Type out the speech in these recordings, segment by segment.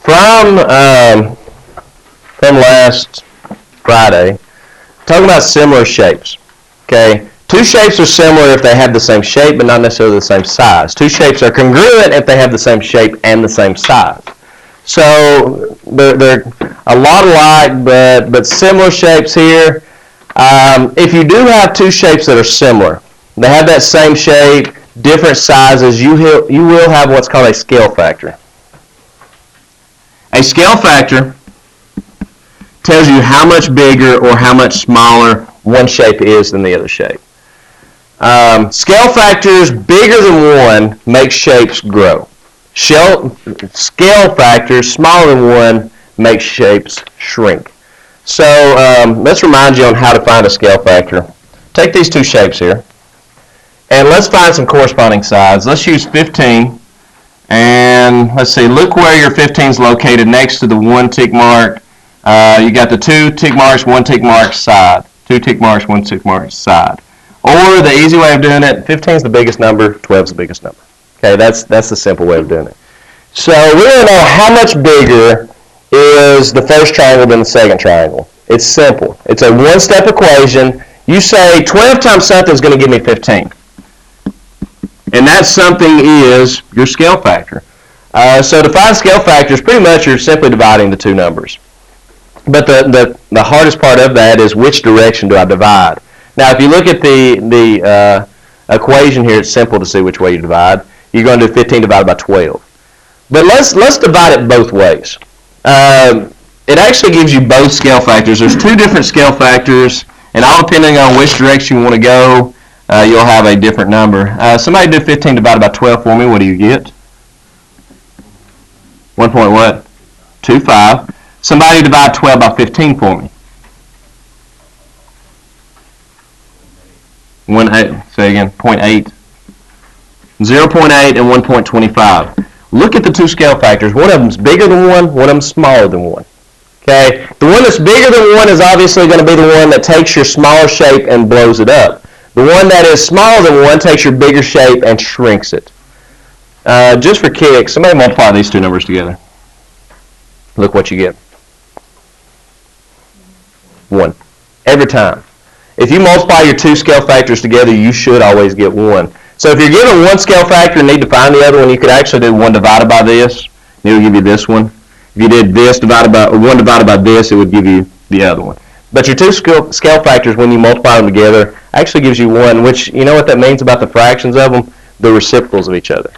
From last Friday, talking about similar shapes. Okay, two shapes are similar if they have the same shape but not necessarily the same size. Two shapes are congruent if they have the same shape and the same size. So they're a lot alike, but similar shapes here. If you do have two shapes that are similar, they have that same shape, different sizes, you will have what's called a scale factor. A scale factor tells you how much bigger or how much smaller one shape is than the other shape. Scale factors bigger than one make shapes grow. Scale factors smaller than one make shapes shrink. So let's remind you on how to find a scale factor. Take these two shapes here, and let's find some corresponding sides. Let's use 15, and let's see, look where your 15 is located next to the one tick mark. You got the two tick marks, one tick mark side. Two tick marks, one tick mark side. Or the easy way of doing it, 15 is the biggest number, 12 is the biggest number. Okay, that's the simple way of doing it. So we want to know how much bigger is the first triangle than the second triangle. It's simple. It's a one-step equation. You say 12 times something is going to give me 15. And that something is your scale factor. So to find scale factors, pretty much you're simply dividing the two numbers. But the hardest part of that is which direction do I divide? Now, if you look at the equation here, it's simple to see which way you divide. You're going to do 15 divided by 12. But let's divide it both ways. It actually gives you both scale factors. There's two different scale factors, and all depending on which direction you want to go, you'll have a different number. Somebody do 15 divided by 12 for me. What do you get? 1.25. Somebody divide 12 by 15 for me. 1.8. Say again. 0.8. 0.8 and 1.25. Look at the two scale factors. One of them is bigger than one of them is smaller than one. Okay? The one that's bigger than one is obviously going to be the one that takes your smaller shape and blows it up. The one that is smaller than one takes your bigger shape and shrinks it. Just for kicks, somebody multiply these two numbers together. Look what you get. 1. Every time. If you multiply your two scale factors together, you should always get 1. So if you're given one scale factor and need to find the other one, you could actually do 1 divided by this, and it will give you this one. If you did this divided by 1 divided by this, it would give you the other one. But your two scale factors, when you multiply them together, actually gives you 1, which, you know what that means about the fractions of them? The reciprocals of each other.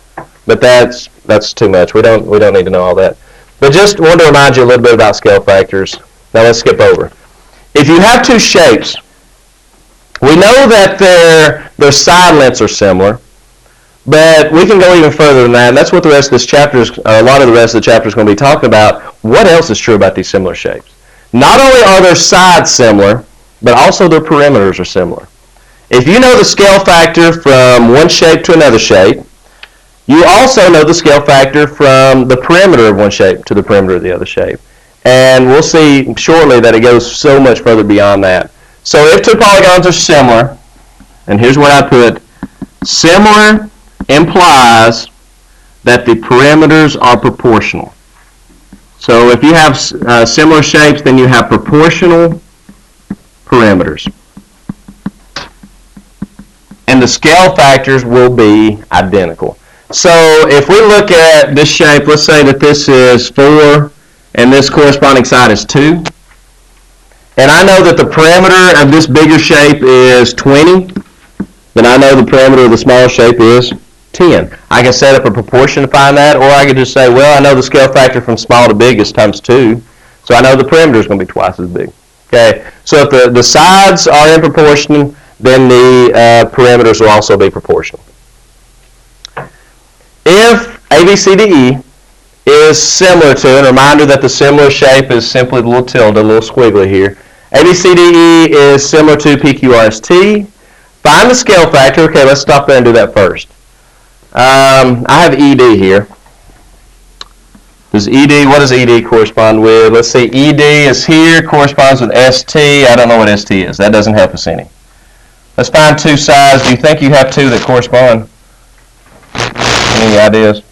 But that's too much. We don't need to know all that. But just wanted to remind you a little bit about scale factors. Now let's skip over. If you have two shapes, we know that their side lengths are similar, but we can go even further than that, and that's what the rest of this chapter is, a lot of the rest of the chapter is going to be talking about. What else is true about these similar shapes? Not only are their sides similar, but also their perimeters are similar. If you know the scale factor from one shape to another shape, you also know the scale factor from the perimeter of one shape to the perimeter of the other shape. And we'll see shortly that it goes so much further beyond that. So if two polygons are similar, and here's what I put, similar implies that the perimeters are proportional. So if you have similar shapes, then you have proportional perimeters. And the scale factors will be identical. So if we look at this shape, let's say that this is 4 and this corresponding side is 2. And I know that the perimeter of this bigger shape is 20, then I know the perimeter of the smaller shape is 10. I can set up a proportion to find that, or I could just say, well, I know the scale factor from small to big is times 2, so I know the perimeter is going to be twice as big. Okay, so if the sides are in proportion, then the perimeters will also be proportional. If ABCDE is similar to, and a reminder that the similar shape is simply the little tilde, a little squiggly here. ABCDE is similar to PQRST. Find the scale factor. Okay, let's stop there and do that first. I have ED here. What does ED correspond with? Let's see, ED is here, corresponds with ST. I don't know what ST is. That doesn't help us any. Let's find two sides. Do you think you have two that correspond? Any ideas?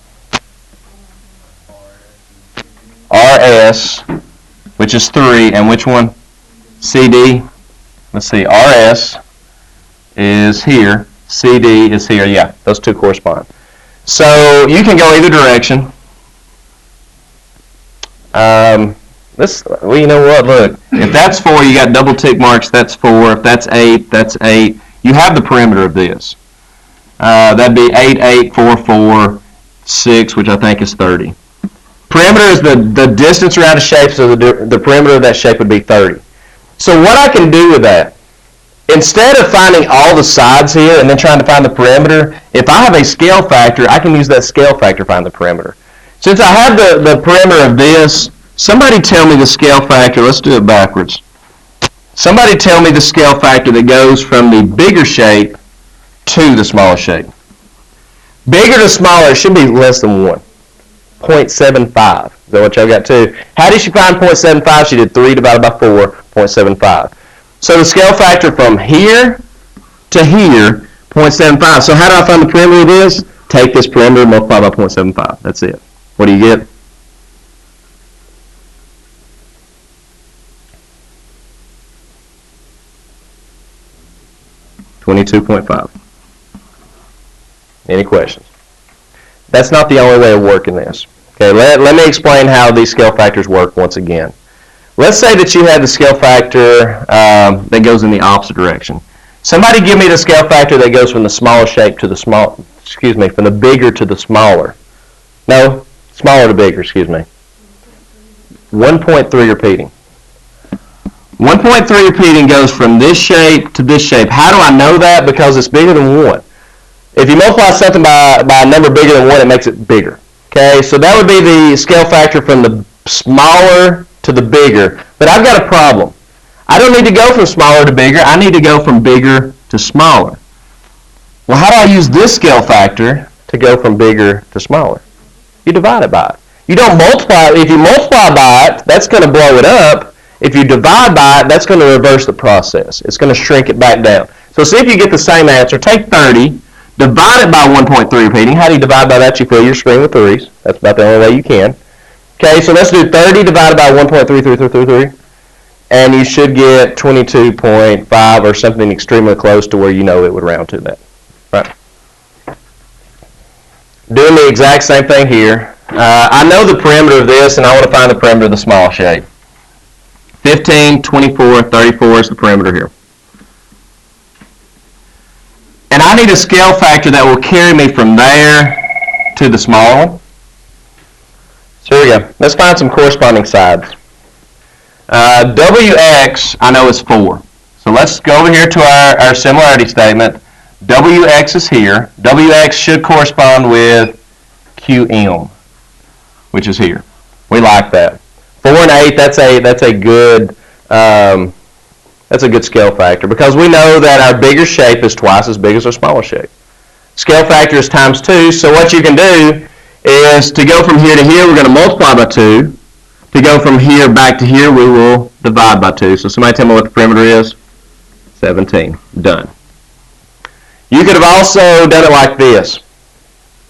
RS, which is 3, and which one? CD. Let's see, RS is here, CD is here. Yeah, those two correspond. So you can go either direction. Well, you know what? Look, if that's 4, you got double tick marks. That's 4. If that's 8, that's 8. You have the perimeter of this. That'd be 8, 8, 4, 4, 6, which I think is 30. Perimeter is the distance around a shape, so the perimeter of that shape would be 30. So what I can do with that, instead of finding all the sides here and then trying to find the perimeter, if I have a scale factor, I can use that scale factor to find the perimeter. Since I have the perimeter of this, somebody tell me the scale factor. Let's do it backwards. Somebody tell me the scale factor that goes from the bigger shape to the smaller shape. Bigger to smaller should be less than 1. 0.75. Is that what y'all got too? How did she find 0.75? She did 3 divided by 4, 0.75. So the scale factor from here to here, 0.75. So how do I find the perimeter of this? Take this perimeter and multiply by 0.75. That's it. What do you get? $22.5. Any questions? That's not the only way of working this. Okay, let me explain how these scale factors work once again. Let's say that you have the scale factor that goes in the opposite direction. Somebody give me the scale factor that goes from the smaller shape to the from the bigger to the smaller. No, smaller to bigger, excuse me. 1.3 repeating. 1.3 repeating goes from this shape to this shape. How do I know that? Because it's bigger than 1. If you multiply something by a number bigger than 1, it makes it bigger. Okay, so that would be the scale factor from the smaller to the bigger. But I've got a problem. I don't need to go from smaller to bigger. I need to go from bigger to smaller. Well, how do I use this scale factor to go from bigger to smaller? You divide it by it. You don't multiply. If you multiply by it, that's going to blow it up. If you divide by it, that's going to reverse the process. It's going to shrink it back down. So see if you get the same answer. Take 30, divide it by 1.3 repeating. How do you divide by that? You fill your screen with 3s. That's about the only way you can. Okay, so let's do 30 divided by 1.3333, and you should get 22.5 or something extremely close to where you know it would round to that. Right. Doing the exact same thing here. I know the perimeter of this, and I want to find the perimeter of the small shape. 15, 24, 34 is the perimeter here. And I need a scale factor that will carry me from there to the small one. So here we go. Let's find some corresponding sides. WX, I know is 4. So let's go over here to our similarity statement. WX is here. WX should correspond with QM, which is here. We like that. 4 and 8, that's a good scale factor because we know that our bigger shape is twice as big as our smaller shape. Scale factor is times 2, so what you can do is to go from here to here, we're going to multiply by 2. To go from here back to here, we will divide by 2. So somebody tell me what the perimeter is? 17. Done. You could have also done it like this.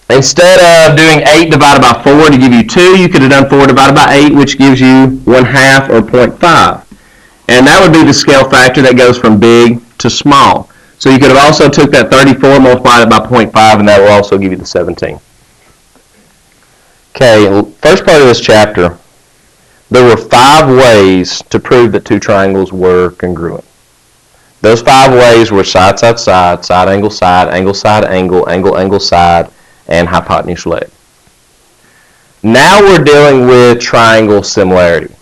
Instead of doing 8 divided by 4 to give you 2, you could have done 4 divided by 8, which gives you 1/2 or 0.5. And that would be the scale factor that goes from big to small. So you could have also took that 34, multiplied it by 0.5, and that will also give you the 17. Okay, first part of this chapter, there were 5 ways to prove that two triangles were congruent. Those 5 ways were side, side, side, side, angle, side, angle, side, angle, angle, angle, side, and hypotenuse, leg. Now we're dealing with triangle similarity.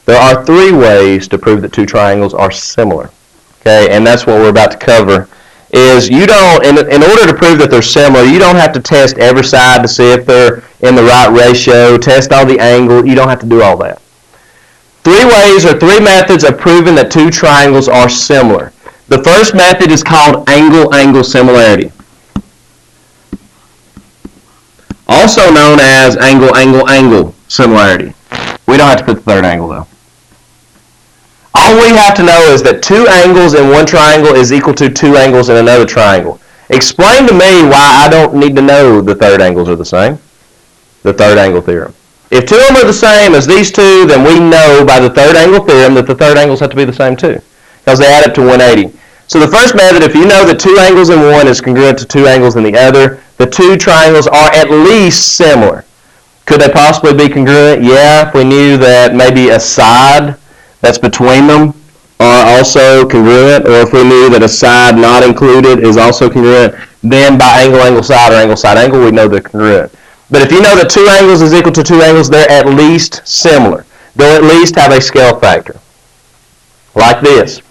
There are 3 ways to prove that two triangles are similar. Okay, and that's what we're about to cover. Is you don't, in order to prove that they're similar, you don't have to test every side to see if they're in the right ratio, test all the angle. You don't have to do all that. 3 ways or 3 methods of proving that two triangles are similar. The first method is called angle-angle similarity, also known as angle-angle-angle similarity. We don't have to put the third angle though. All we have to know is that 2 angles in one triangle is equal to 2 angles in another triangle. Explain to me why I don't need to know the third angles are the same. The third angle theorem. If two of them are the same as these two, then we know by the third angle theorem that the third angles have to be the same too, because they add up to 180. So the first method, if you know that two angles in one is congruent to two angles in the other, the two triangles are at least similar. Could they possibly be congruent? Yeah, if we knew that maybe a side that's between them are also congruent, or if we knew that a side not included is also congruent, then by angle, angle, side, or angle, side, angle, we know they're congruent. But if you know that two angles is equal to two angles, they're at least similar. They'll at least have a scale factor, like this.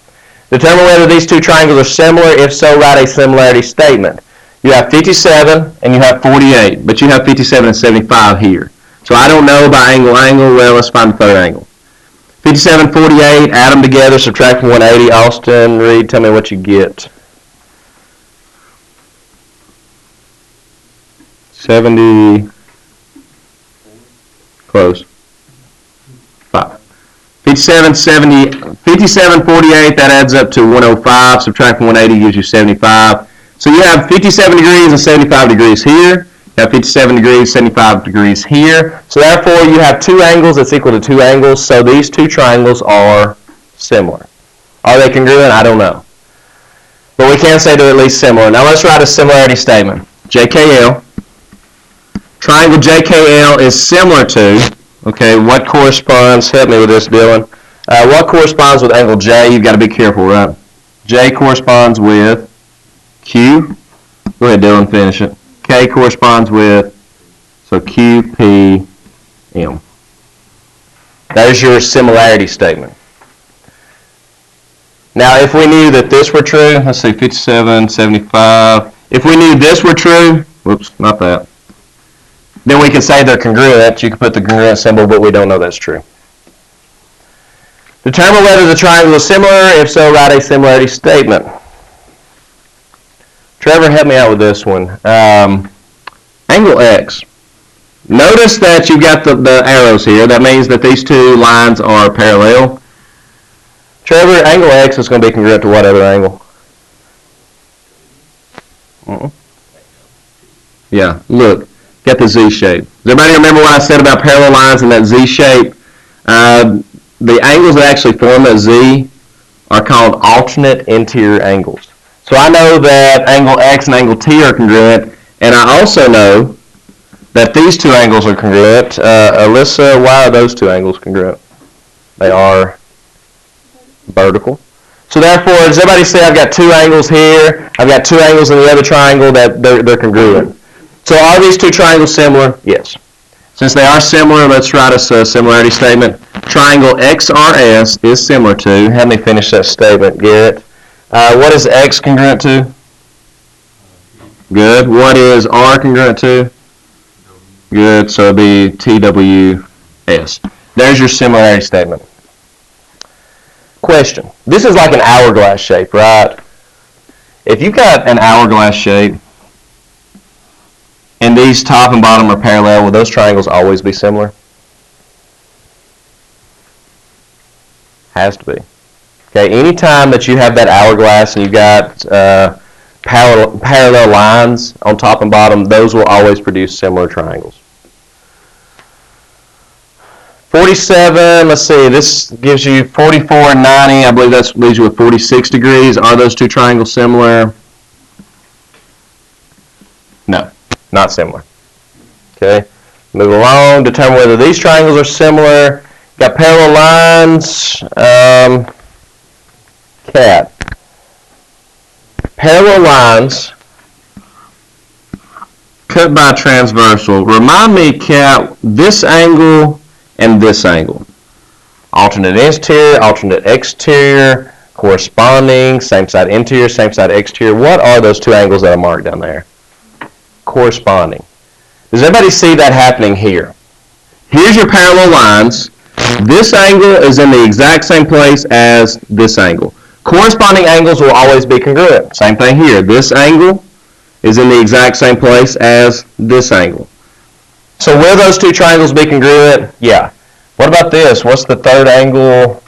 Determine whether these two triangles are similar. If so, write a similarity statement. You have 57 and you have 48, but you have 57 and 75 here. So I don't know by angle, angle. Well, let's find the third angle. 57, 48, add them together, subtract from 180. Austin, Reed, tell me what you get. 70, close. 5. 57, 70, 57, 48, that adds up to 105. Subtract from 180 gives you 75. So you have 57 degrees and 75 degrees here. You have 57 degrees, 75 degrees here. So therefore you have two angles that's equal to two angles. So these two triangles are similar. Are they congruent? I don't know. But we can say they're at least similar. Now let's write a similarity statement. JKL. Triangle JKL is similar to, okay, what corresponds, help me with this, Dylan. What corresponds with angle J? You've got to be careful, right? J corresponds with Q. Go ahead, Dylan, finish it. K corresponds with, so QPM. There's your similarity statement. Now, if we knew that this were true, let's see, 57, 75. If we knew this were true, whoops, not that. Then we can say they're congruent. You can put the congruent symbol, but we don't know that's true. Determine whether the triangle is similar. If so, write a similarity statement. Trevor, help me out with this one. Angle X. Notice that you've got the arrows here. That means that these two lines are parallel. Trevor, angle X is going to be congruent to what other angle? Yeah, look. Got the Z shape. Does everybody remember what I said about parallel lines and that Z shape? The angles that actually form that Z are called alternate interior angles. So I know that angle X and angle T are congruent, and I also know that these two angles are congruent. Alyssa, why are those two angles congruent? They are vertical. So therefore, does everybody see I've got two angles here, I've got two angles in the other triangle that they're congruent. So are these two triangles similar? Yes. Since they are similar, let's write us a similarity statement. Triangle XRS is similar to, help me finish that statement, Garrett. What is X congruent to? Good. What is R congruent to? Good. So it'll be TWS. There's your similarity statement. Question. This is like an hourglass shape, right? If you've got an hourglass shape, and these top and bottom are parallel, will those triangles always be similar? Has to be. Okay, anytime that you have that hourglass and you've got parallel lines on top and bottom, those will always produce similar triangles. 47, let's see, this gives you 44 and 90. I believe that leaves you with 46 degrees. Are those two triangles similar? No. Not similar. Okay, move along. Determine whether these triangles are similar. Got parallel lines. Cat. Parallel lines cut by transversal. Remind me, Cat, this angle and this angle. Alternate interior, alternate exterior, corresponding, same side interior, same side exterior. What are those two angles that are marked down there? Corresponding. Does everybody see that happening here? Here's your parallel lines. This angle is in the exact same place as this angle. Corresponding angles will always be congruent. Same thing here. This angle is in the exact same place as this angle. So will those two triangles be congruent? Yeah. What about this? What's the third angle?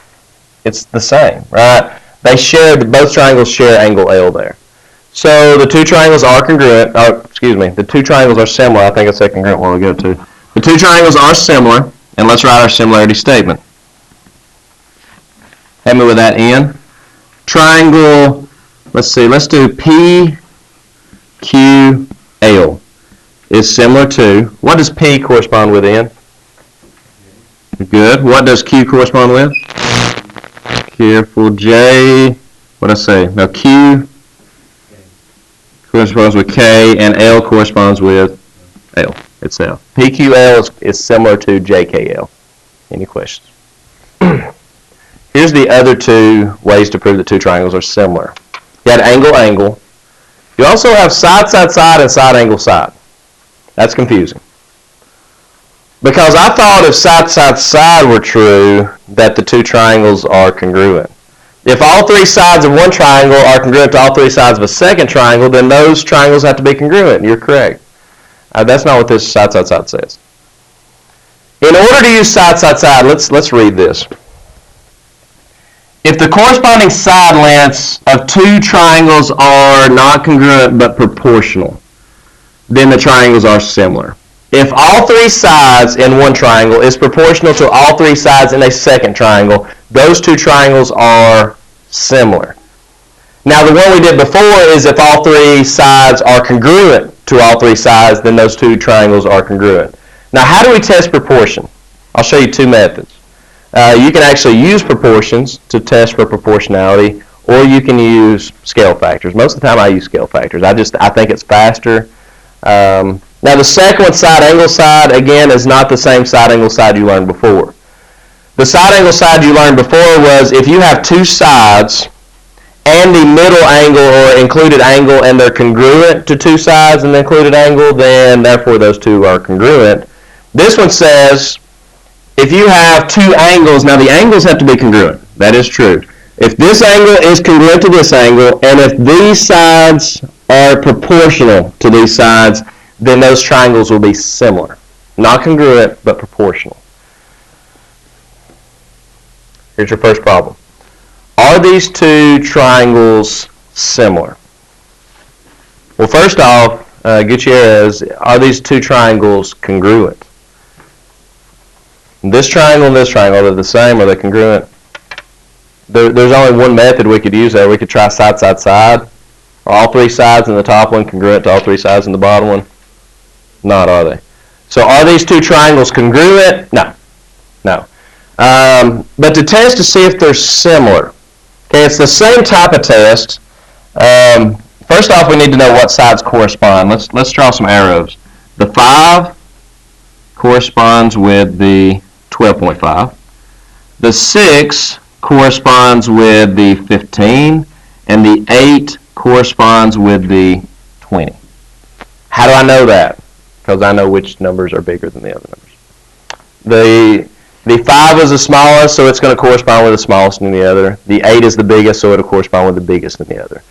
It's the same, right? They share, both triangles share angle L there. So the two triangles are congruent. Oh, excuse me. The two triangles are similar. I think I said congruent while ago too. The two triangles are similar, and let's write our similarity statement. Help me with that, N. Triangle, let's do P, Q, L is similar to, what does P correspond with, N? Good. What does Q correspond with? Careful, J, what did I say? Now Q corresponds with K, and L corresponds with L itself. PQL is similar to JKL. Any questions? Here's the other two ways to prove that two triangles are similar. You had angle, angle. You also have side, side, side, and side, angle, side. That's confusing. Because I thought if side, side, side were true, that the two triangles are congruent. If all three sides of one triangle are congruent to all three sides of a second triangle, then those triangles have to be congruent. You're correct. That's not what this side, side, side says. In order to use side, side, side, let's read this. If the corresponding side lengths of two triangles are not congruent but proportional, then the triangles are similar. If all three sides in one triangle is proportional to all three sides in a second triangle, those two triangles are similar. Now the one we did before is if all three sides are congruent to all three sides, then those two triangles are congruent. Now how do we test proportion? I'll show you two methods. You can actually use proportions to test for proportionality, or you can use scale factors. Most of the time I use scale factors. I think it's faster. Now the second one, side angle side, again is not the same side angle side you learned before. The side angle side you learned before was if you have two sides and the middle angle or included angle and they're congruent to two sides and the included angle, then therefore those two are congruent. This one says if you have two angles, now the angles have to be congruent. That is true. If this angle is congruent to this angle, and if these sides are proportional to these sides, then those triangles will be similar. Not congruent, but proportional. Here's your first problem. Are these two triangles similar? Well, first off, Gutierrez, are these two triangles congruent? This triangle and this triangle, are they the same? Are they congruent? There's only one method we could use there. We could try side, side, side. Are all three sides in the top one congruent to all three sides in the bottom one? Not, are they? So are these two triangles congruent? No. No. But to test to see if they're similar, okay, it's the same type of test. First off, we need to know what sides correspond. Let's draw some arrows. The 5 corresponds with the 12.5. The 6 corresponds with the 15, and the 8 corresponds with the 20. How do I know that? Because I know which numbers are bigger than the other numbers. The 5 is the smallest, so it's going to correspond with the smallest in the other. The 8 is the biggest, so it'll correspond with the biggest in the other.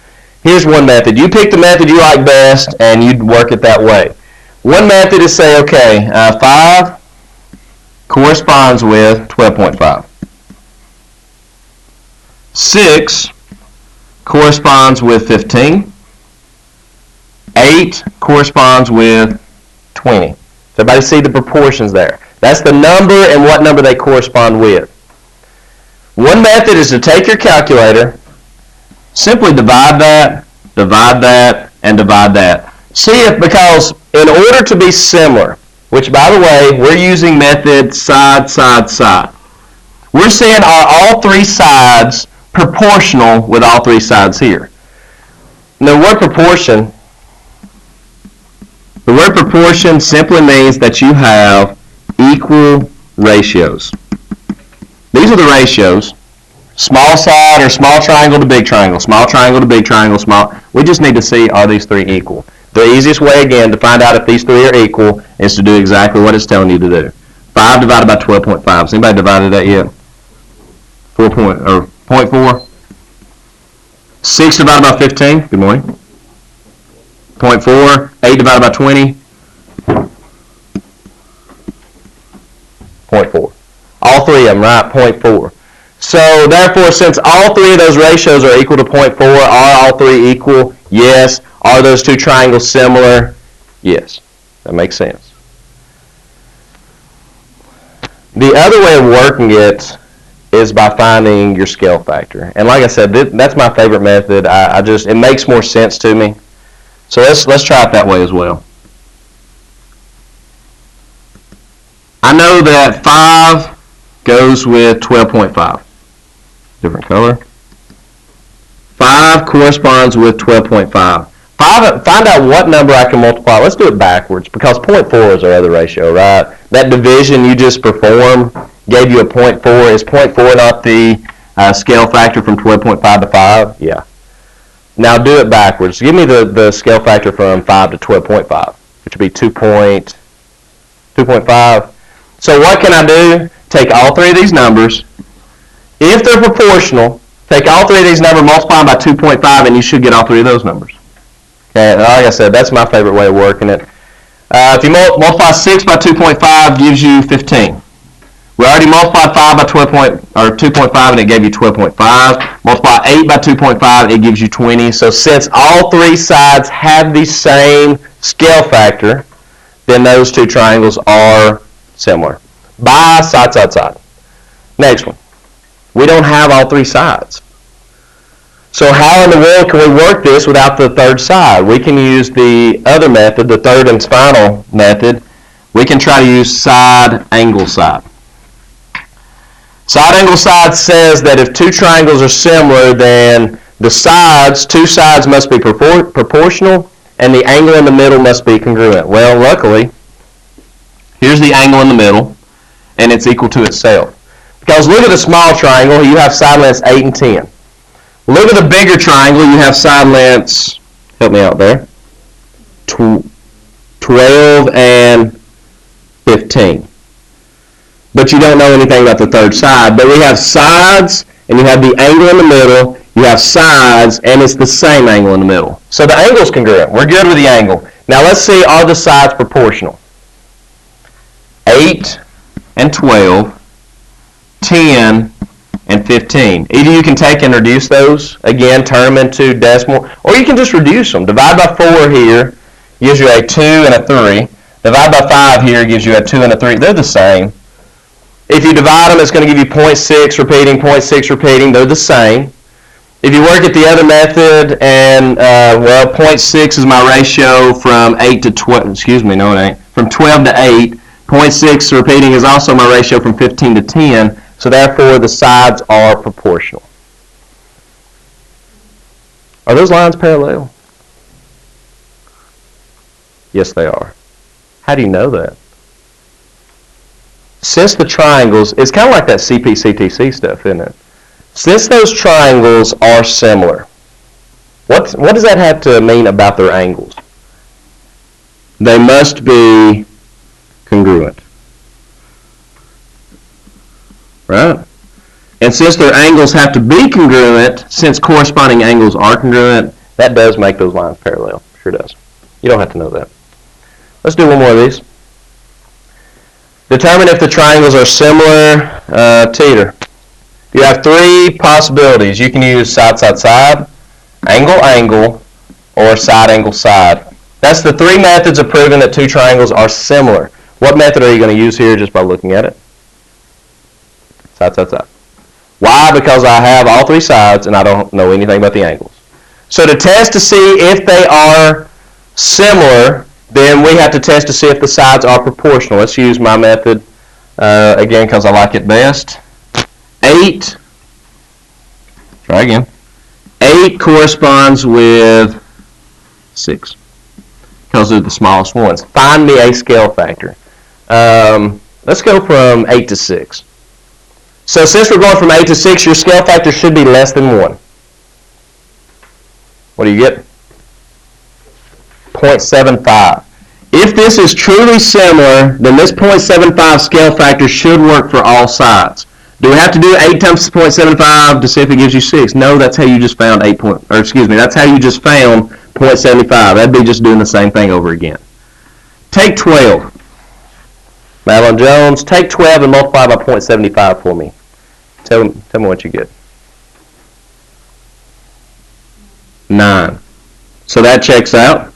Here's one method. You pick the method you like best, and you work it that way. One method is say, okay, 5 corresponds with 12.5. 6 corresponds with 15. 8 corresponds with 20. So everybody see the proportions there. That's the number and what number they correspond with. One method is to take your calculator, simply divide that, and divide that. See if, because in order to be similar, which by the way, we're using method side, side, side. We're saying are all three sides proportional with all three sides here. Now the word proportion simply means that you have equal ratios. These are the ratios. Small side or small triangle to big triangle, small triangle to big triangle, small. We just need to see are these three equal. The easiest way again to find out if these three are equal is to do exactly what it's telling you to do. 5 divided by 12.5. Has anybody divided that yet? 0.4. 6 divided by 15. Good morning. 0.4. 8 divided by 20. 0.4. All three of them, right? 0.4. So therefore, since all three of those ratios are equal to 0.4, are all three equal? Yes. Are those two triangles similar? Yes. That makes sense. The other way of working it is by finding your scale factor. And like I said, that's my favorite method. It makes more sense to me. So let's try it that way as well. I know that 5 goes with 12.5. Different color. 5 corresponds with 12.5. Find out what number I can multiply. Let's do it backwards because 0.4 is our other ratio, right? That division you just performed gave you a 0.4. Is 0.4 not the scale factor from 12.5 to 5? Yeah. Now do it backwards. Give me the scale factor from 5 to 12.5, which would be 2.5. So what can I do? Take all three of these numbers. If they're proportional, take all three of these numbers, multiply them by 2.5, and you should get all three of those numbers. Okay, like I said, that's my favorite way of working it. If you multiply 6 by 2.5, gives you 15. We already multiplied 5 by 2.5, and it gave you 12.5. Multiply 8 by 2.5, it gives you 20. So since all three sides have the same scale factor, then those two triangles are similar. By side, side, side. Next one. We don't have all three sides. So how in the world can we work this without the third side? We can use the other method, the third and final method. We can try to use side, angle, side. Side, angle, side says that if two triangles are similar, then the sides, two sides must be proportional, and the angle in the middle must be congruent. Well, luckily, here's the angle in the middle, and it's equal to itself. Because look at the small triangle, you have side lengths 8 and 10. Look at the bigger triangle, you have side lengths, help me out there, 12 and 15. But you don't know anything about the third side. But we have sides, and you have the angle in the middle, you have sides, and it's the same angle in the middle. So the angle is congruent. We're good with the angle. Now let's see, are the sides proportional? 8 and 12, 10 and 15. Either you can take and reduce those, again, turn them into decimal, or you can just reduce them. Divide by 4 here gives you a 2 and a 3. Divide by 5 here gives you a 2 and a 3. They're the same. If you divide them, it's going to give you 0.6 repeating, 0.6 repeating. They're the same. If you work at the other method, and, well, 0.6 is my ratio from 8 to 12, excuse me, no it ain't, from 12 to 8. 0.6 repeating is also my ratio from 15 to 10. So therefore, the sides are proportional. Are those lines parallel? Yes, they are. How do you know that? Since the triangles, it's kind of like that CP-CTC stuff, isn't it? Since those triangles are similar, what does that have to mean about their angles? They must be congruent. Right? And since their angles have to be congruent, since corresponding angles are congruent, that does make those lines parallel. Sure does. You don't have to know that. Let's do one more of these. Determine if the triangles are similar. Teeter. You have three possibilities. You can use side, side, side, angle, angle, or side, angle, side. That's the three methods of proving that two triangles are similar. What method are you going to use here just by looking at it? Side, side, side. Why? Because I have all three sides and I don't know anything about the angles. So to test to see if they are similar, then we have to test to see if the sides are proportional. Let's use my method again because I like it best. 8, try again. 8 corresponds with 6 because they're the smallest ones. Find me a scale factor. Let's go from 8 to 6. So since we're going from 8 to 6, your scale factor should be less than 1. What do you get? 0.75. If this is truly similar, then this 0.75 scale factor should work for all sides. Do we have to do 8 times 0.75 to see if it gives you 6? No, that's how you just found that's how you just found 0.75. That'd be just doing the same thing over again. Take 12. Madeline Jones, take 12 and multiply by 0.75 for me. Tell me what you get. 9. So that checks out.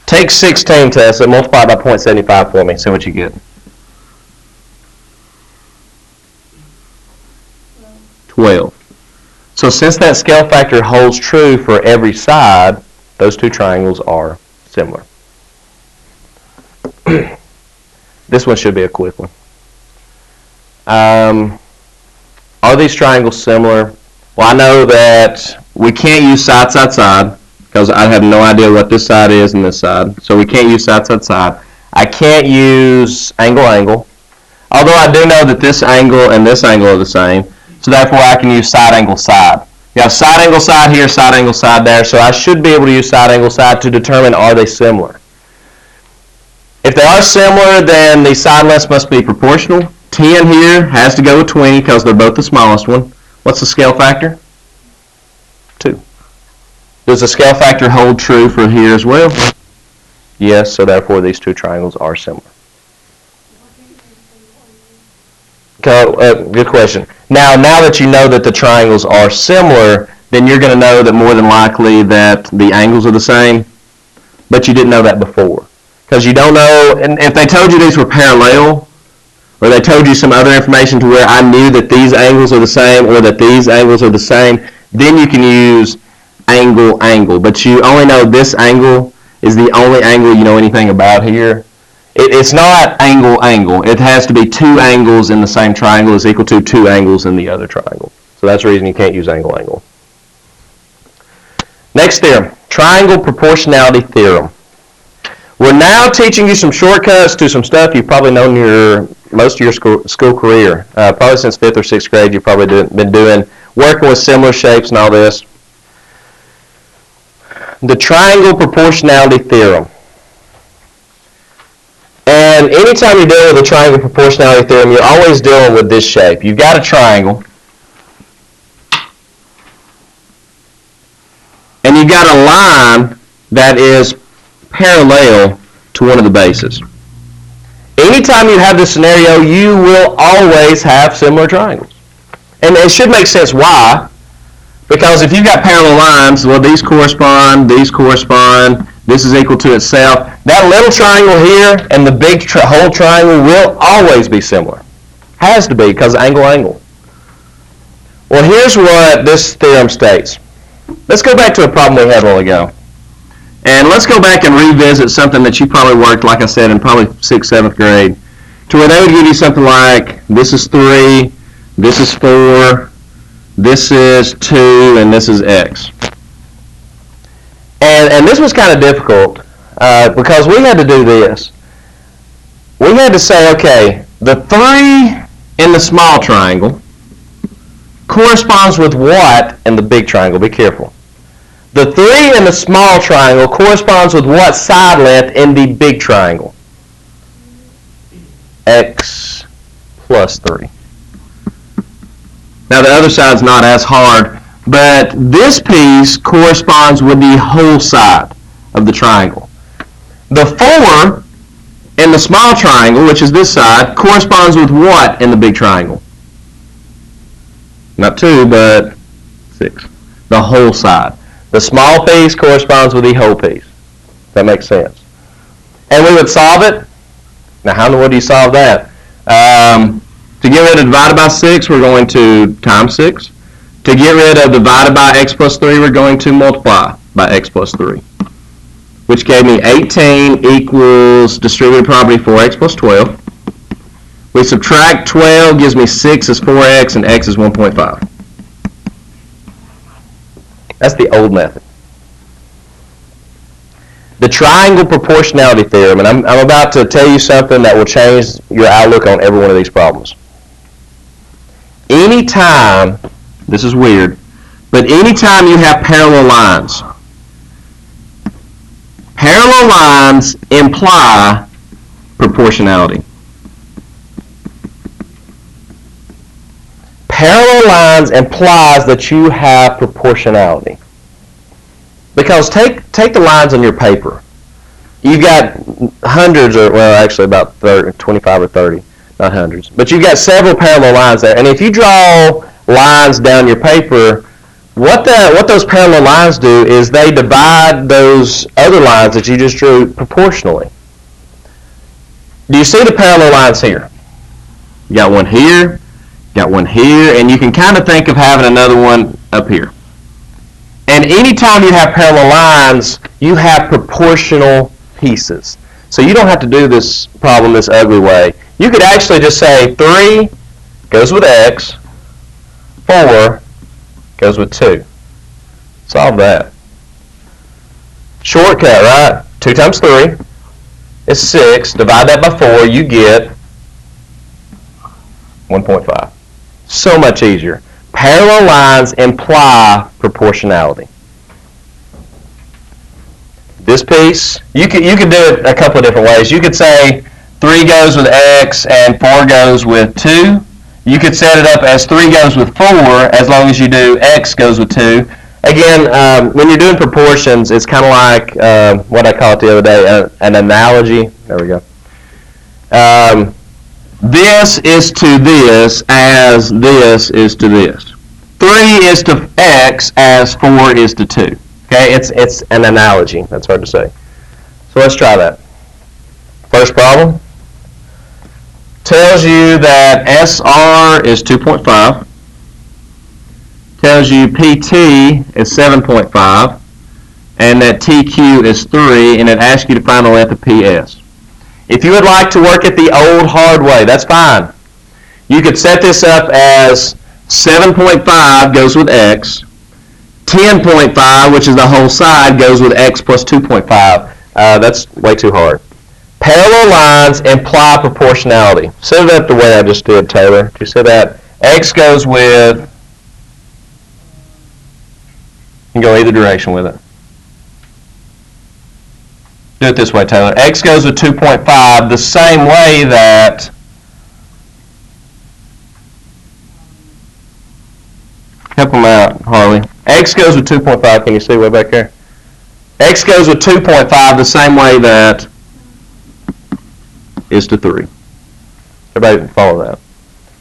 Take 16, Tessa, multiply by 0.75 for me. See what you get. 12. So since that scale factor holds true for every side, those two triangles are similar. This one should be a quick one. Are these triangles similar? Well, I know that we can't use side, side, side, because I have no idea what this side is and this side. So we can't use side, side, side. I can't use angle, angle. Although I do know that this angle and this angle are the same. So therefore I can use side, angle, side. You have side, angle, side here, side, angle, side there. So I should be able to use side, angle, side to determine are they similar. If they are similar, then the side lengths must be proportional. 10 here has to go with 20 because they're both the smallest one. What's the scale factor? 2. Does the scale factor hold true for here as well? Yes, so therefore these two triangles are similar. Good question. Now that you know that the triangles are similar, then you're going to know that more than likely that the angles are the same, but you didn't know that before. Because you don't know, and if they told you these were parallel, or they told you some other information to where I knew that these angles are the same or that these angles are the same, then you can use angle, angle. But you only know this angle is the only angle you know anything about here. It's not angle, angle. It has to be two angles in the same triangle is equal to two angles in the other triangle. So that's the reason you can't use angle, angle. Next theorem, triangle proportionality theorem. We're now teaching you some shortcuts to some stuff you've probably known most of your school career. Probably since 5th or 6th grade you've probably been working with similar shapes and all this. The triangle proportionality theorem. And anytime you're dealing with a triangle proportionality theorem, you're always dealing with this shape. You've got a triangle, and you've got a line that is parallel to one of the bases. Anytime you have this scenario, you will always have similar triangles. And it should make sense why. Because if you've got parallel lines, well, these correspond, this is equal to itself. That little triangle here and the big whole triangle will always be similar. Has to be because angle, angle. Well, here's what this theorem states. Let's go back to a problem we had a while ago. And let's go back and revisit something that you probably worked, like I said, in probably 6th, 7th grade, to where they would give you something like, this is 3, this is 4, this is 2, and this is x. And this was kind of difficult because we had to do this. We had to say, okay, the 3 in the small triangle corresponds with what in the big triangle? Be careful. The 3 in the small triangle corresponds with what side length in the big triangle? X plus 3. Now the other side's not as hard, but this piece corresponds with the whole side of the triangle. The 4 in the small triangle, which is this side, corresponds with what in the big triangle? Not 2, but 6. The whole side. The small piece corresponds with the whole piece. That makes sense. And we would solve it. Now, how in the world do you solve that? To get rid of divided by 6, we're going to times 6. To get rid of divided by x plus 3, we're going to multiply by x plus 3, which gave me 18 equals distributive property 4x plus 12. We subtract 12, gives me 6 is 4x, and x is 1.5. That's the old method. The triangle proportionality theorem, and I'm about to tell you something that will change your outlook on every one of these problems. Anytime, this is weird, but anytime you have parallel lines imply proportionality. Parallel lines implies that you have proportionality. Because take the lines on your paper. You've got hundreds, or well, actually about 25 or 30, not hundreds. But you've got several parallel lines there. And if you draw lines down your paper, what those parallel lines do is they divide those other lines that you just drew proportionally. Do you see the parallel lines here? You got one here, Got one here, and you can kind of think of having another one up here. And anytime you have parallel lines, you have proportional pieces. So you don't have to do this problem this ugly way. You could actually just say 3 goes with x, 4 goes with 2. Solve that. Shortcut, right? 2 times 3 is 6. Divide that by 4, you get 1.5. So much easier. Parallel lines imply proportionality. This piece, you could do it a couple of different ways. You could say 3 goes with x and 4 goes with 2. You could set it up as 3 goes with 4 as long as you do x goes with 2. Again, when you're doing proportions, it's kind of like what I called it the other day, an analogy. There we go. This is to this as this is to this. 3 is to x as 4 is to 2. Okay, it's an analogy. That's hard to say. So let's try that. First problem tells you that SR is 2.5. Tells you PT is 7.5. And that TQ is 3. And it asks you to find the length of PS. If you would like to work it the old hard way, that's fine. You could set this up as 7.5 goes with x. 10.5, which is the whole side, goes with x plus 2.5. That's way too hard. Parallel lines imply proportionality. Set it up the way I just did, Taylor. Do you see that? X goes with, you can go either direction with it. Do it this way, Taylor. X goes with 2.5 the same way that help them out, Harley. X goes with 2.5. Can you see way back there? X goes with 2.5 the same way that is to 3. Everybody follow that.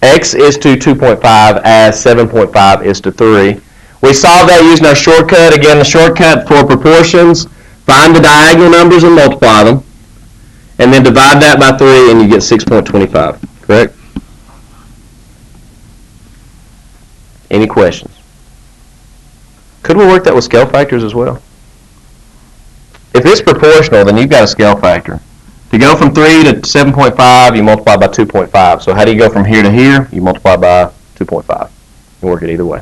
X is to 2.5 as 7.5 is to 3. We solved that using our shortcut. Again, the shortcut for proportions, find the diagonal numbers and multiply them. And then divide that by 3 and you get 6.25. Correct? Any questions? Could we work that with scale factors as well? If it's proportional, then you've got a scale factor. To go from 3 to 7.5, you multiply by 2.5. So how do you go from here to here? You multiply by 2.5. You can work it either way.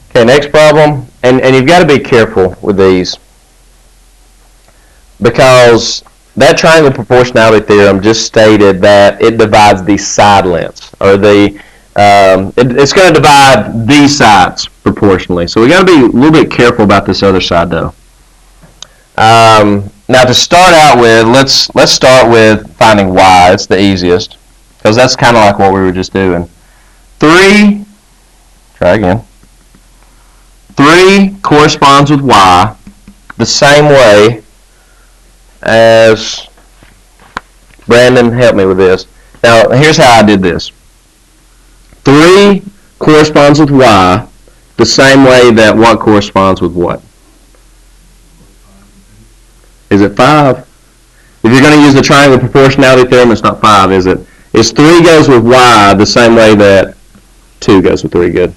Okay, next problem. And you've got to be careful with these because that triangle proportionality theorem just stated that it divides the side lengths, or it's going to divide these sides proportionally. So we got to be a little bit careful about this other side, though. Now, to start out with, let's start with finding y. It's the easiest because that's kind of like what we were just doing. 3. Try again. 3 corresponds with y the same way as, Brandon, help me with this. Now, here's how I did this. 3 corresponds with y the same way that what corresponds with what? Is it 5? If you're going to use the triangle proportionality theorem, it's not 5, is it? Is 3 goes with y the same way that 2 goes with 3? Good.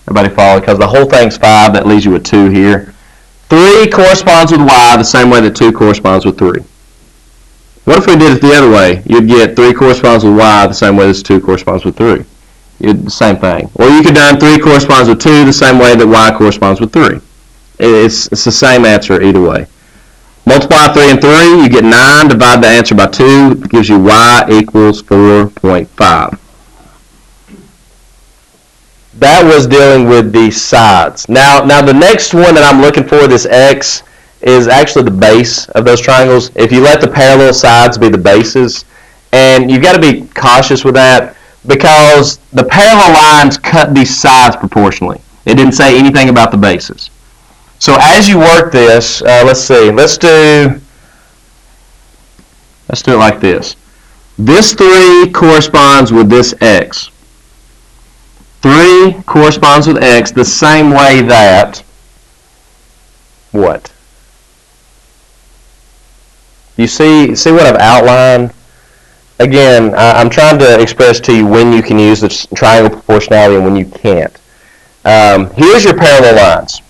Everybody follow? Because the whole thing's 5, that leaves you with 2 here. 3 corresponds with y the same way that 2 corresponds with 3. What if we did it the other way? You'd get 3 corresponds with y the same way as 2 corresponds with 3. The same thing. Or you could do 3 corresponds with 2 the same way that y corresponds with 3. It's the same answer either way. Multiply 3 and 3, you get 9. Divide the answer by 2, it gives you y equals 4.5. That was dealing with the sides. Now the next one that I'm looking for, this x, is actually the base of those triangles. If you let the parallel sides be the bases, and you've got to be cautious with that because the parallel lines cut these sides proportionally. It didn't say anything about the bases. So as you work this, let's see. Let's do it like this. This 3 corresponds with this x. 3 corresponds with x the same way that what? You see what I've outlined? again, I'm trying to express to you when you can use the triangle proportionality and when you can't. Here's your parallel lines.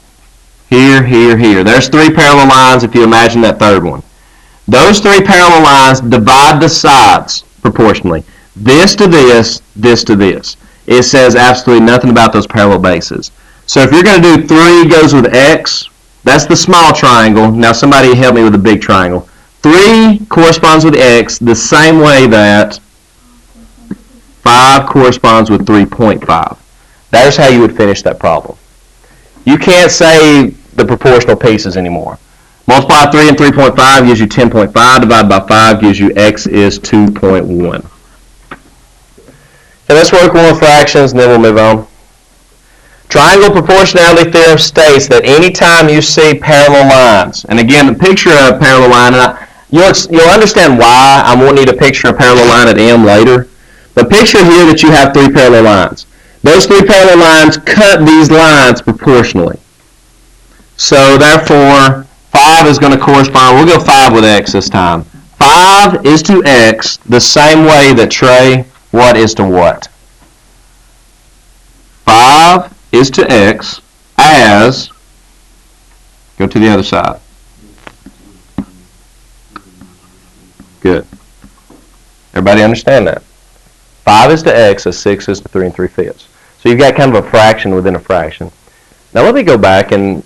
Here, here, here. There's three parallel lines if you imagine that third one. Those three parallel lines divide the sides proportionally. This to this, this to this. It says absolutely nothing about those parallel bases. So if you're going to do 3 goes with x, that's the small triangle. Now somebody help me with the big triangle. 3 corresponds with x the same way that 5 corresponds with 3.5. There's how you would finish that problem. You can't say the proportional pieces anymore. Multiply 3 and 3.5 gives you 10.5. Divided by 5 gives you x is 2.1. Okay, let's work on fractions and then we'll move on. Triangle proportionality theorem states that anytime you see parallel lines, and again, the picture of a parallel line, and you'll understand why I want you to picture a parallel line at M later, but picture here that you have 3 parallel lines. Those 3 parallel lines cut these lines proportionally. So therefore, 5 is going to correspond, we'll go 5 with x this time. 5 is to x the same way that Trey, what is to what? 5 is to x as, go to the other side. Good. Everybody understand that? 5 is to x as 6 is to 3 3/5. So you've got kind of a fraction within a fraction. Now let me go back and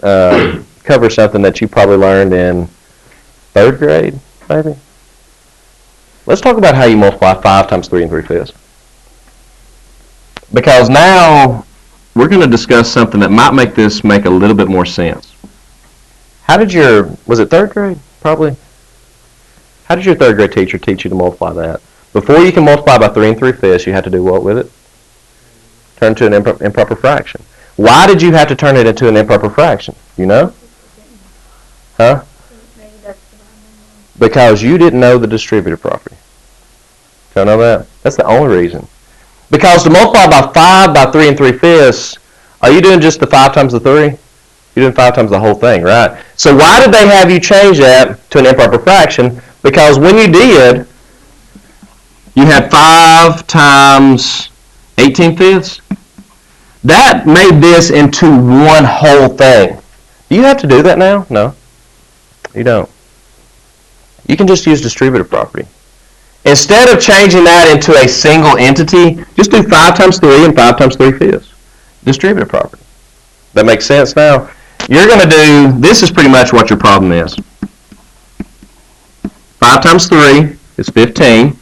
cover something that you probably learned in 3rd grade, maybe. Let's talk about how you multiply 5 times 3 3/5. Because now we're going to discuss something that might make this make a little bit more sense. How did was it 3rd grade? Probably. How did your 3rd grade teacher teach you to multiply that? Before you can multiply by 3 3/5, you have to do what with it? Turn to an improper fraction. Why did you have to turn it into an improper fraction? You know? Huh? Because you didn't know the distributive property. Don't know that? That's the only reason. Because to multiply by 5 by 3 3/5, are you doing just the 5 times the 3? You're doing 5 times the whole thing, right? So why did they have you change that to an improper fraction? Because when you did, you had 5 times 18/5. That made this into one whole thing. Do you have to do that now? No. You don't. You can just use distributive property. Instead of changing that into a single entity, just do 5 times 3 and 5 times 3/5. Distributive property. That makes sense now? You're going to do, this is pretty much what your problem is. 5 times 3 is 15.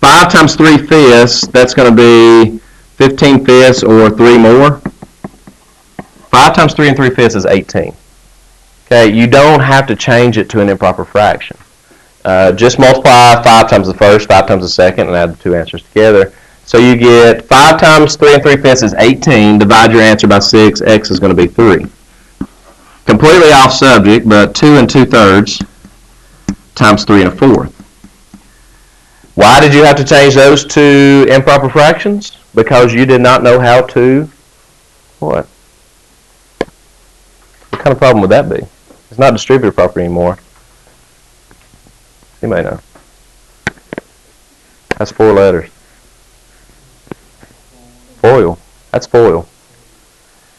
5 times 3/5, that's going to be 15/5 or 3 more. 5 times 3 3/5 is 18. Okay, you don't have to change it to an improper fraction. Just multiply 5 times the first, 5 times the second, and add the 2 answers together. So you get 5 times 3 3/5 is 18. Divide your answer by 6. X is going to be 3. Completely off subject, but 2 2/3 times 3 1/4. Why did you have to change those to improper fractions? Because you did not know how to what? What kind of problem would that be? It's not distributive property anymore. You may know. That's 4 letters. FOIL. That's FOIL.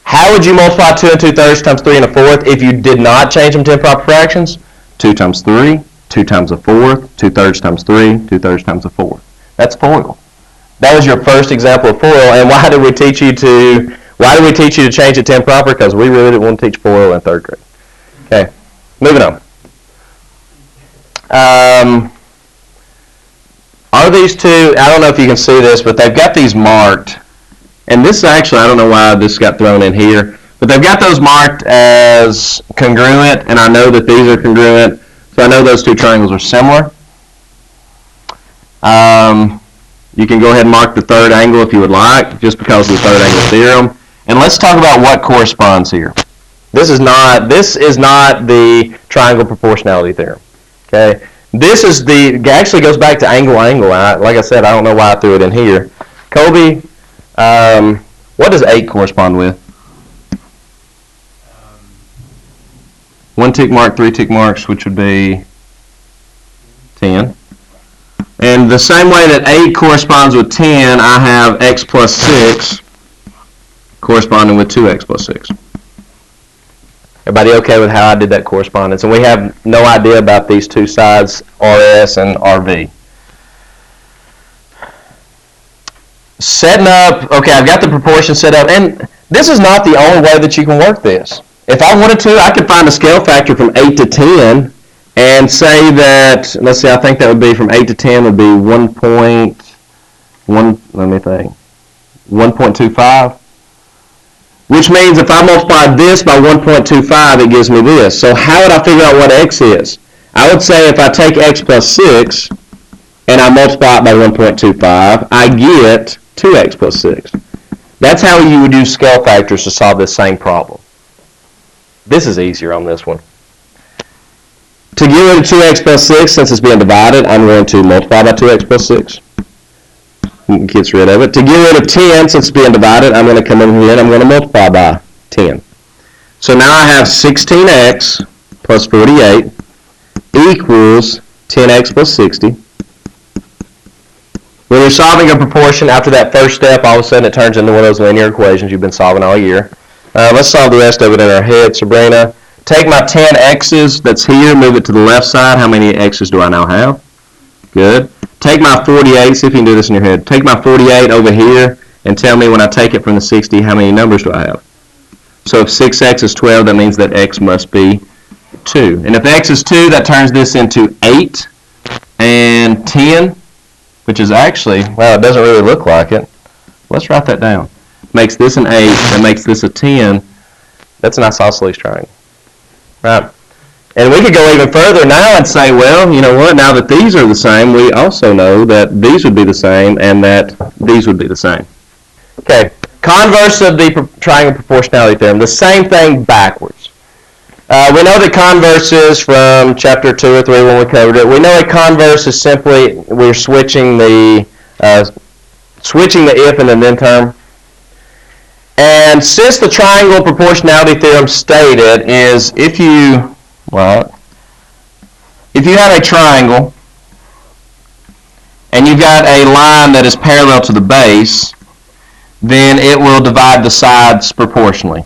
How would you multiply 2 2/3 times 3 1/4 if you did not change them to improper fractions? 2 times 3, 2 times 1/4, 2/3 times 3, 2/3 times 1/4. That's FOIL. That was your first example of FOIL. And why did we teach you to change it to improper? Because we really didn't want to teach FOIL in 3rd grade. Okay, moving on. Are these two, I don't know if you can see this, but they've got these marked. And this actually, I don't know why this got thrown in here, but they've got those marked as congruent, and I know that these are congruent, so I know those two triangles are similar. You can go ahead and mark the 3rd angle if you would like, just because of the 3rd angle theorem. And let's talk about what corresponds here. This is not the triangle proportionality theorem. Okay, this is actually goes back to angle. Like I said, I don't know why I threw it in here. Colby, what does 8 correspond with? 1 tick mark, 3 tick marks, which would be 10. And the same way that 8 corresponds with 10, I have x plus 6 corresponding with 2x plus 6. Everybody okay with how I did that correspondence? And we have no idea about these two sides, RS and RV. Setting up, okay, I've got the proportion set up, and this is not the only way that you can work this. If I wanted to, I could find a scale factor from 8 to 10 and say that, let's see, I think that would be from 8 to 10 would be 1.25, which means if I multiply this by 1.25, it gives me this. So how would I figure out what x is? I would say if I take x plus 6 and I multiply it by 1.25, I get 2x plus 6. That's how you would use scale factors to solve this same problem. This is easier on this one. To get rid of 2x plus 6, since it's being divided, I'm going to multiply by 2x plus 6. Gets rid of it. To get rid of 10, since it's being divided, I'm going to come over here and I'm going to multiply by 10. So now I have 16x plus 48 equals 10x plus 60. When you're solving a proportion after that first step, all of a sudden it turns into one of those linear equations you've been solving all year. Let's solve the rest of it in our head. Sabrina, take my 10 x's that's here, move it to the left side. How many x's do I now have? Good. Take my 48, see if you can do this in your head. Take my 48 over here and tell me when I take it from the 60, how many numbers do I have? So if 6x is 12, that means that x must be 2. And if x is 2, that turns this into 8 and 10, which is actually, well, it doesn't really look like it. Let's write that down. Makes this an 8, that makes this a 10. That's an isosceles triangle. Right? And we could go even further now and say, well, you know what, now that these are the same, we also know that these would be the same and that these would be the same. Okay, converse of the triangle proportionality theorem, the same thing backwards. We know that converses from chapter 2 or 3 when we covered it. We know a converse is simply we're switching the if and the then term. And since the triangle proportionality theorem stated is if you have a triangle and you've got a line that is parallel to the base, then it will divide the sides proportionally.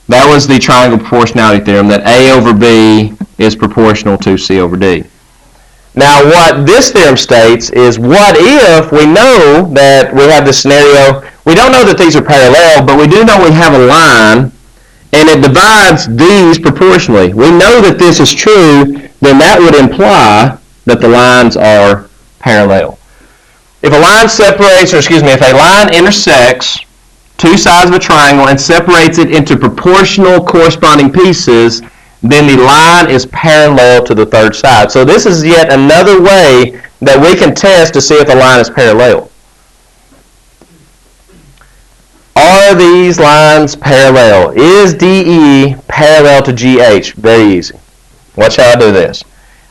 That was the triangle proportionality theorem, that A over B is proportional to C over D. Now what this theorem states is, what if we know that we have this scenario, we don't know that these are parallel, but we do know we have a line and it divides these proportionally. We know that this is true, then that would imply that the lines are parallel. If a line separates, if a line intersects two sides of a triangle and separates it into proportional corresponding pieces, then the line is parallel to the third side. So this is yet another way that we can test to see if a line is parallel. Are these lines parallel? Is DE parallel to GH? Very easy. Watch how I do this.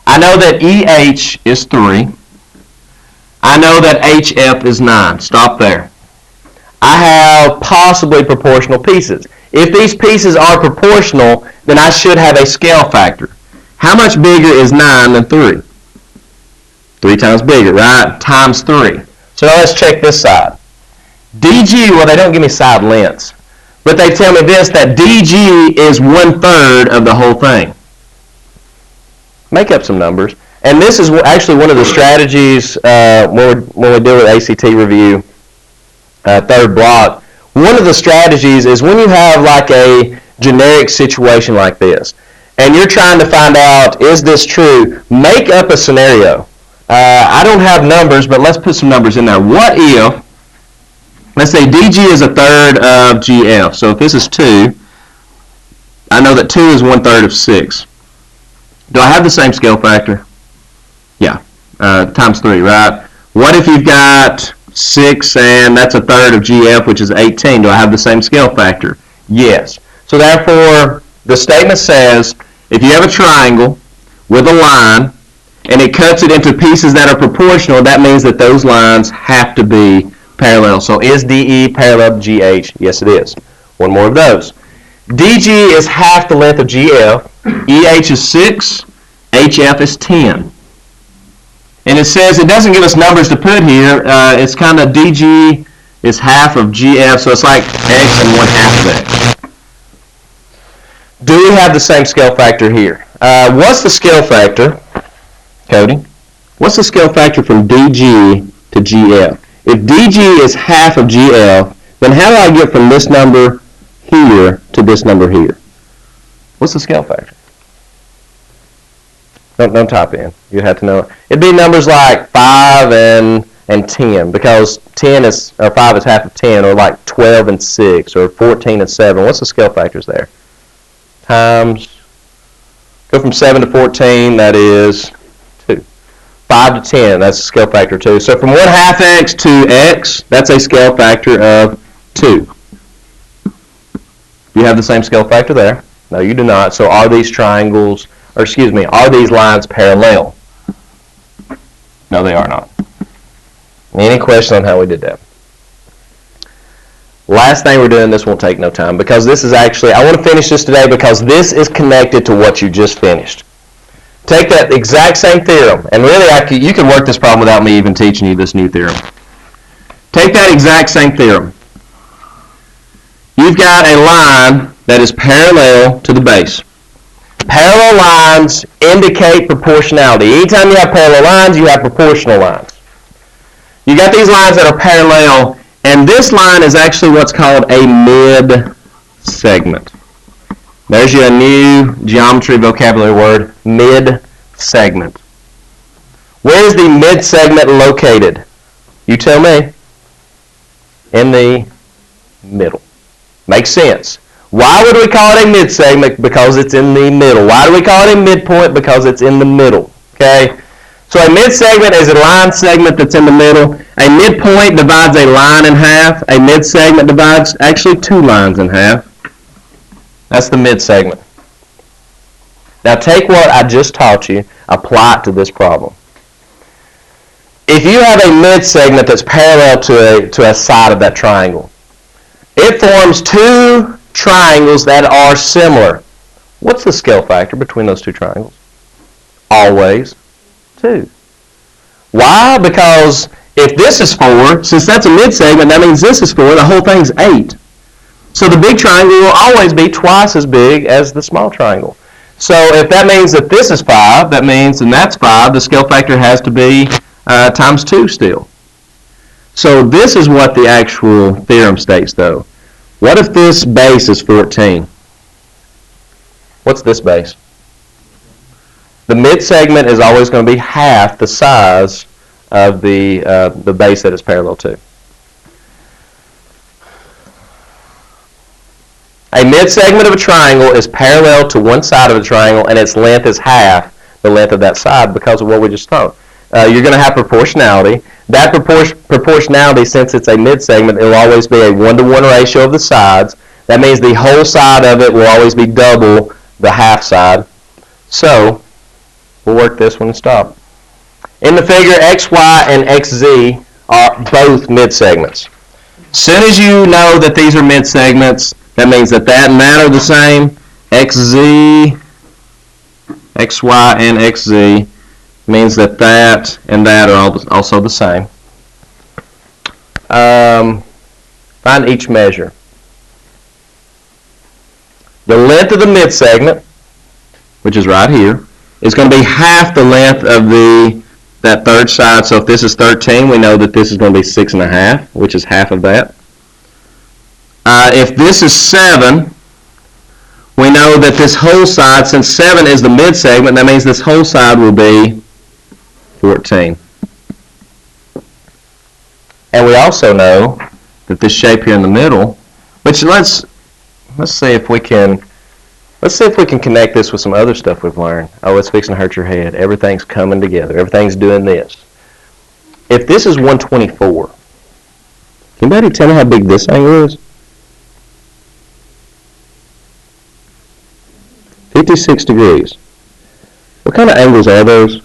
I know that EH is 3. I know that HF is 9. Stop there. I have possibly proportional pieces. If these pieces are proportional, then I should have a scale factor. How much bigger is 9 than 3? 3 times bigger, right? Times 3. So now let's check this side. DG, well, they don't give me side lengths, but they tell me this, that DG is 1/3 of the whole thing. Make up some numbers. And this is actually one of the strategies when we deal with ACT review, third block. One of the strategies is when you have like a generic situation like this, and you're trying to find out, is this true? Make up a scenario. I don't have numbers, but let's put some numbers in there. What if, let's say DG is 1/3 of GF. So if this is 2, I know that 2 is 1/3 of 6. Do I have the same scale factor? Yeah, times 3, right? What if you've got 6 and that's 1/3 of GF, which is 18? Do I have the same scale factor? Yes. So therefore, the statement says, if you have a triangle with a line and it cuts it into pieces that are proportional, that means that those lines have to be parallel. So is DE parallel to GH? Yes, it is. One more of those. DG is half the length of GF. EH is 6. HF is 10. And it says, it doesn't give us numbers to put here. It's kind of DG is half of GF, so it's like X and 1/2 of X. Do we have the same scale factor here? What's the scale factor, Cody? What's the scale factor from DG to GF? If DG is half of GF, then how do I get from this number here to this number here? What's the scale factor? Don't type in. You have to know it. It'd be numbers like 5 and 10, because 5 is half of 10, or like 12 and 6, or 14 and 7. What's the scale factors there? Times, go from 7 to 14, that is 2. 5 to 10, that's a scale factor 2. So from 1/2 X to X, that's a scale factor of 2. You have the same scale factor there? No, you do not. So are these triangles, or excuse me, are these lines parallel? No, they are not. Any question on how we did that? Last thing we're doing, this won't take no time, because this is actually, I want to finish this today because this is connected to what you just finished. Take that exact same theorem, and really you can work this problem without me even teaching you this new theorem. Take that exact same theorem. You've got a line that is parallel to the base. Parallel lines indicate proportionality. Anytime you have parallel lines, you have proportional lines. You got these lines that are parallel, and this line is actually what's called a mid-segment. There's your new geometry vocabulary word, mid-segment. Where is the mid-segment located? You tell me. In the middle. Makes sense. Why would we call it a mid-segment? Because it's in the middle. Why do we call it a midpoint? Because it's in the middle. Okay? So a mid-segment is a line segment that's in the middle. A midpoint divides a line in half. A mid-segment divides actually 2 lines in half. That's the mid-segment. Now take what I just taught you, apply it to this problem. If you have a mid-segment that's parallel to a side of that triangle, it forms 2 triangles that are similar. What's the scale factor between those 2 triangles? Always 2. Why? Because if this is 4, since that's a mid-segment, that means this is 4, the whole thing's 8. So the big triangle will always be twice as big as the small triangle. So if that means that this is 5, that means, and that's 5, the scale factor has to be times 2 still. So this is what the actual theorem states, though. What if this base is 14? What's this base? The mid-segment is always going to be half the size of the base that it's parallel to. A mid-segment of a triangle is parallel to one side of a triangle, and its length is half the length of that side because of what we just thought. You're going to have proportionality. That proportionality, since it's a mid-segment, it will always be a 1-to-1 ratio of the sides. That means the whole side of it will always be double the half side. So we'll work this one and stop. In the figure, XY and XZ are both mid-segments. As soon as you know that these are mid-segments, that means that and that are the same. XZ, XY, and XZ means that and that are also the same. Find each measure. The length of the mid-segment, which is right here, is going to be half the length of that third side. So if this is 13, we know that this is going to be 6.5, which is half of that. If this is 7, we know that this whole side, since 7 is the mid-segment, that means this whole side will be 14. And we also know that this shape here in the middle, which let's see if we can connect this with some other stuff we've learned. Oh, it's fixing to hurt your head. Everything's coming together. Everything's doing this. If this is 124, can anybody tell me how big this angle is? 56 degrees. What kind of angles are those?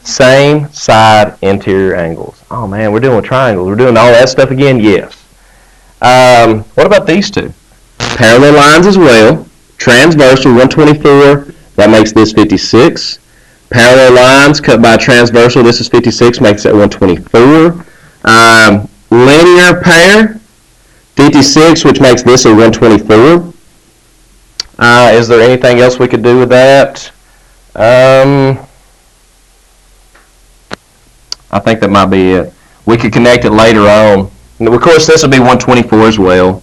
Same side interior angles. Oh man, we're doing triangles. We're doing all that stuff again? Yes. What about these two? Parallel lines as well. Transversal, 124. That makes this 56. Parallel lines cut by a transversal, this is 56, makes it 124. Linear pair, 56, which makes this a 124. Is there anything else we could do with that? I think that might be it. We could connect it later on. And of course, this will be 124 as well.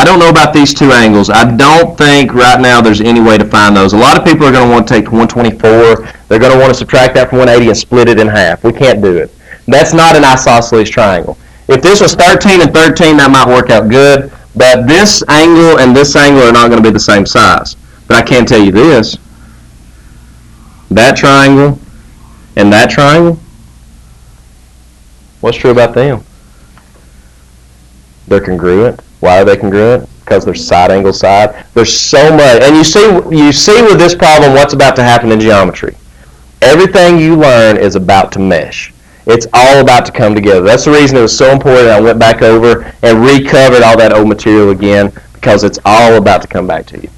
I don't know about these two angles. I don't think right now there's any way to find those. A lot of people are going to want to take 124. They're going to want to subtract that from 180 and split it in half. We can't do it. That's not an isosceles triangle. If this was 13 and 13, that might work out good. But this angle and this angle are not going to be the same size. But I can tell you this. That triangle and that triangle, what's true about them? They're congruent. Why are they congruent? Because they're side angle side. There's so much. And you see with this problem what's about to happen in geometry. Everything you learn is about to mesh. It's all about to come together. That's the reason it was so important I went back over and recovered all that old material again, because it's all about to come back to you.